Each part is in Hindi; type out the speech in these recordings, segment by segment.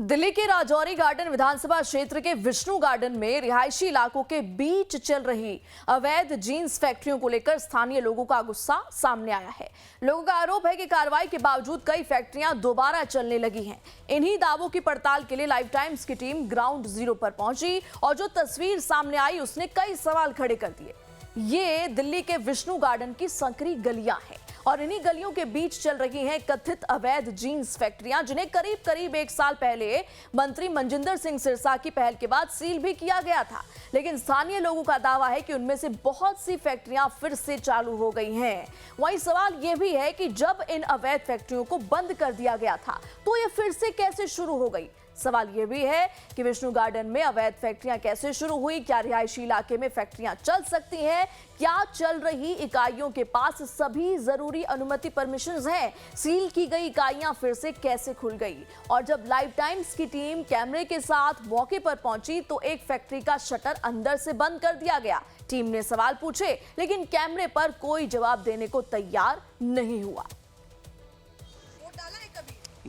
दिल्ली के राजौरी गार्डन विधानसभा क्षेत्र के विष्णु गार्डन में रिहायशी इलाकों के बीच चल रही अवैध जींस फैक्ट्रियों को लेकर स्थानीय लोगों का गुस्सा सामने आया है। लोगों का आरोप है कि कार्रवाई के बावजूद कई फैक्ट्रियां दोबारा चलने लगी हैं। इन्हीं दावों की पड़ताल के लिए लाइव टाइम्स की टीम ग्राउंड जीरो पर पहुंची और जो तस्वीर सामने आई उसने कई सवाल खड़े कर दिए। ये दिल्ली के विष्णु गार्डन की संकरी गलियां हैं और इन्हीं गलियों के बीच चल रही हैं कथित अवैध जींस फैक्ट्रियां, जिन्हें करीब करीब 1 साल पहले मंत्री मनजिंदर सिंह सिरसा की पहल के बाद सील भी किया गया था। लेकिन स्थानीय लोगों का दावा है कि उनमें से बहुत सी फैक्ट्रियां फिर से चालू हो गई हैं। वहीं सवाल यह भी है कि जब इन अवैध फैक्ट्रियों को बंद कर दिया गया था तो ये फिर से कैसे शुरू हो गई। सवाल यह भी है कि विष्णु गार्डन में अवैध फैक्ट्रियां कैसे शुरू हुई, क्या रिहायशी इलाके में फैक्ट्रियां चल सकती हैं, क्या चल रही इकाइयों के पास सभी जरूरी अनुमति परमिशंस हैं, सील की गई इकाइयां फिर से कैसे खुल गई। और जब लाइव टाइम्स की टीम कैमरे के साथ मौके पर पहुंची तो एक फैक्ट्री का शटर अंदर से बंद कर दिया गया। टीम ने सवाल पूछे लेकिन कैमरे पर कोई जवाब देने को तैयार नहीं हुआ।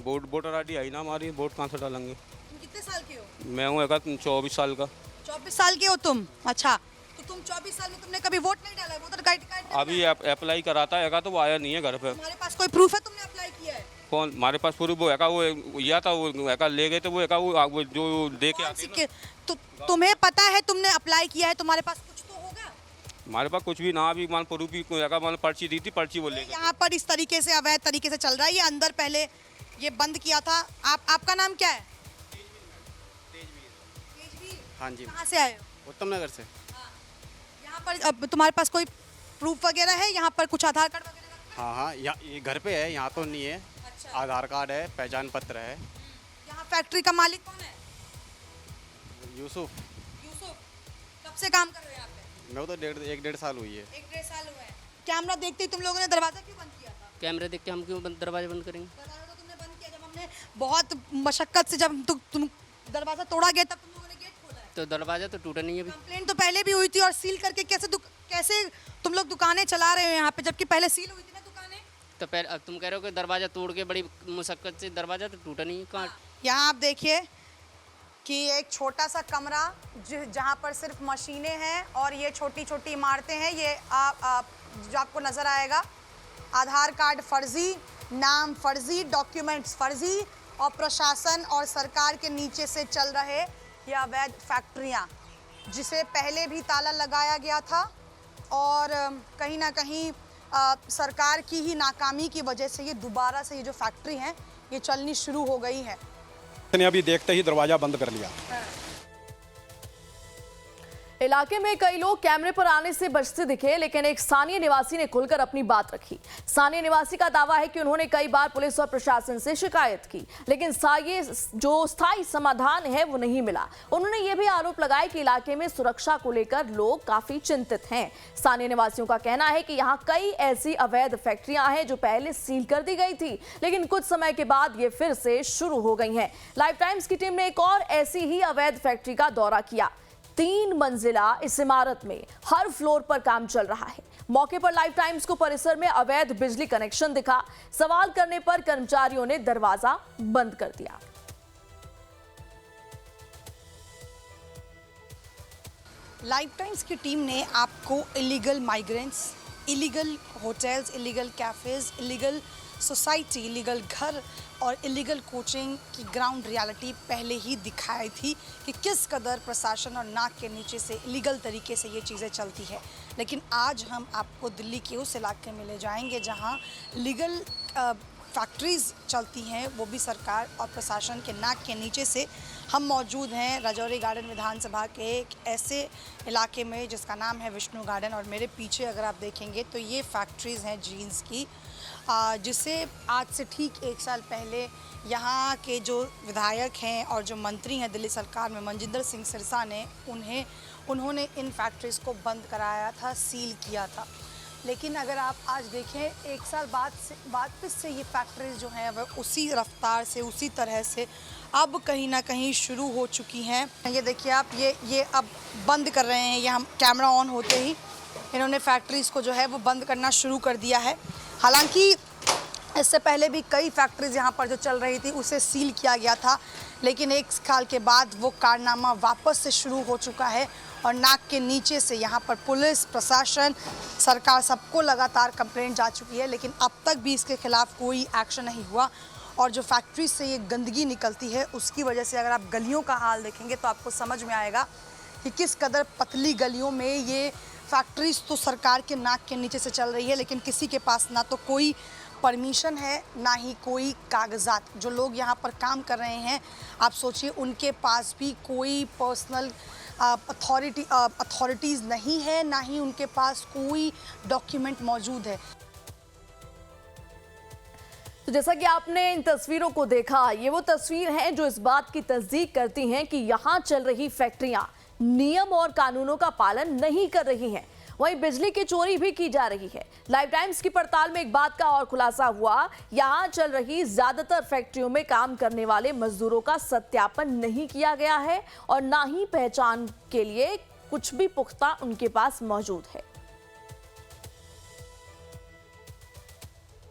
वोटर आईडी आई ना हमारी, वोट कहाँ से डालेंगे। कितने साल के हो? मैं हूँ 24 साल का। 24 साल के हो तुम? अच्छा, तो तुम 24 साल में तुमने कभी वोट नहीं डाला? वोटर कार्ड अभी अप्लाई करा था तो वो आया नहीं है घर पे। तुम्हारे पास कोई प्रूफ है तुमने अप्लाई किया है? कौन? हमारे पास प्रूफ वो या था, वो ले गए थे, वो जो दे के आते। तो तुम्हें पता है तुमने अप्लाई किया है, तुम्हारे पास कुछ तो होगा? हमारे पास कुछ भी ना, अभी मान प्रूफ भी पर्ची दी थी, पर्ची वो ले गए। यहाँ पर इस तरीके से अवैध तरीके से चल रहा है। ये अंदर पहले ये बंद किया था। आपका नाम क्या है? तेजवीर। हाँ जी। कहाँ से आए हो? उत्तम नगर से। यहाँ पर अब तुम्हारे पास कोई प्रूफ वगैरह है? यहाँ पर कुछ आधार कार्ड वगैरह? हाँ, ये घर पे है, यहाँ तो नहीं है। अच्छा। आधार कार्ड है, पहचान पत्र है। यहाँ फैक्ट्री का मालिक कौन है? यूसुफ। यूसुफ। कब से काम कर रहे हैं यहाँ पे? मैं तो 1.5 साल हुई है। 1.5 साल हुआ है। कैमरा देखते ही तुम लोगों ने दरवाजा क्यों बंद किया था? कैमरे देख के हम क्यों दरवाजे बंद करेंगे? दरवाजा तो तुमने बंद किया जब हमने बहुत मशक्कत से जब तुम दरवाजा तोड़ा गया तब तुम लोगों ने गेट खोला है। तो दरवाजा तो टूटा नहीं है अभी। कंप्लेंट तो पहले भी हुई थी और सील करके कैसे तुम लोग दुकानें चला रहे हो यहाँ पे, जबकि पहले सील हुई थी ना दुकानें। तो पहले अब तुम कह रहे हो कि दरवाजा तोड़ के बड़ी मुशक्कत से, दरवाजा तो टूटा नहीं है। कहाँ? यहाँ आप देखिए कि एक छोटा सा कमरा जहाँ पर सिर्फ मशीनें हैं और ये छोटी छोटी इमारतें हैं। ये जो आपको नज़र आएगा, आधार कार्ड फर्जी, नाम फर्जी, डॉक्यूमेंट्स फर्जी और प्रशासन और सरकार के नीचे से चल रहे ये अवैध फैक्ट्रियाँ, जिसे पहले भी ताला लगाया गया था और कहीं ना कहीं सरकार की ही नाकामी की वजह से ये दोबारा से ये जो फैक्ट्री हैं ये चलनी शुरू हो गई है। ने अभी देखते ही दरवाजा बंद कर लिया। इलाके में कई लोग कैमरे पर आने से बचते दिखे, लेकिन एक स्थानीय निवासी ने खुलकर अपनी बात रखी। स्थानीय निवासी का दावा है कि उन्होंने कई बार पुलिस और प्रशासन से शिकायत की, लेकिन जो स्थायी समाधान है वो नहीं मिला। उन्होंने ये भी आरोप लगाया कि इलाके में सुरक्षा को लेकर लोग काफी चिंतित हैं। स्थानीय निवासियों का कहना है कि यहाँ कई ऐसी अवैध फैक्ट्रियां हैं जो पहले सील कर दी गई थी, लेकिन कुछ समय के बाद ये फिर से शुरू हो गई हैं। लाइव टाइम्स की टीम ने एक और ऐसी ही अवैध फैक्ट्री का दौरा किया। 3 मंजिला इस इमारत में हर फ्लोर पर काम चल रहा है। मौके पर लाइव टाइम्स को परिसर में अवैध बिजली कनेक्शन दिखा। सवाल करने पर कर्मचारियों ने दरवाजा बंद कर दिया। लाइव टाइम्स की टीम ने आपको illegal migrants, illegal hotels, illegal cafes, illegal society, illegal घर और इलीगल कोचिंग की ग्राउंड रियलिटी पहले ही दिखाई थी कि किस कदर प्रशासन और नाक के नीचे से इलीगल तरीके से ये चीज़ें चलती है। लेकिन आज हम आपको दिल्ली के उस इलाके में ले जाएंगे जहां लीगल फैक्ट्रीज़ चलती हैं, वो भी सरकार और प्रशासन के नाक के नीचे से। हम मौजूद हैं राजौरी गार्डन विधानसभा के एक ऐसे इलाके में जिसका नाम है विष्णु गार्डन और मेरे पीछे अगर आप देखेंगे तो ये फैक्ट्रीज़ हैं जीन्स की, जिसे आज से ठीक 1 साल पहले यहाँ के जो विधायक हैं और जो मंत्री हैं दिल्ली सरकार में मनजिंदर सिंह सिरसा ने उन्होंने इन फैक्ट्रीज़ को बंद कराया था, सील किया था। लेकिन अगर आप आज देखें 1 साल बाद फिर से ये फैक्ट्रीज जो हैं वह उसी रफ्तार से, उसी तरह से अब कहीं ना कहीं शुरू हो चुकी हैं। ये देखिए आप, ये अब बंद कर रहे हैं। ये हम कैमरा ऑन होते ही इन्होंने फैक्ट्रीज़ को जो है वो बंद करना शुरू कर दिया है। हालांकि इससे पहले भी कई फैक्ट्रीज यहाँ पर जो चल रही थी उसे सील किया गया था, लेकिन 1 साल के बाद वो कारनामा वापस से शुरू हो चुका है और नाक के नीचे से यहाँ पर पुलिस, प्रशासन, सरकार सबको लगातार कंप्लेंट जा चुकी है, लेकिन अब तक भी इसके खिलाफ कोई एक्शन नहीं हुआ। और जो फैक्ट्री से ये गंदगी निकलती है उसकी वजह से अगर आप गलियों का हाल देखेंगे तो आपको समझ में आएगा कि किस कदर पतली गलियों में ये फैक्ट्रीज तो सरकार के नाक के नीचे से चल रही है, लेकिन किसी के पास ना तो कोई परमिशन है ना ही कोई कागजात। जो लोग यहाँ पर काम कर रहे हैं आप सोचिए उनके पास भी कोई पर्सनल अथॉरिटीज़ नहीं है, ना ही उनके पास कोई डॉक्यूमेंट मौजूद है। तो जैसा कि आपने इन तस्वीरों को देखा, ये वो तस्वीर हैं जो इस बात की तस्दीक करती हैं कि यहाँ चल रही फैक्ट्रियां नियम और कानूनों का पालन नहीं कर रही हैं। वहीं बिजली की चोरी भी की जा रही है। लाइव टाइम्स की पड़ताल में एक बात का और खुलासा हुआ, यहाँ चल रही ज्यादातर फैक्ट्रियों में काम करने वाले मजदूरों का सत्यापन नहीं किया गया है और ना ही पहचान के लिए कुछ भी पुख्ता उनके पास मौजूद है।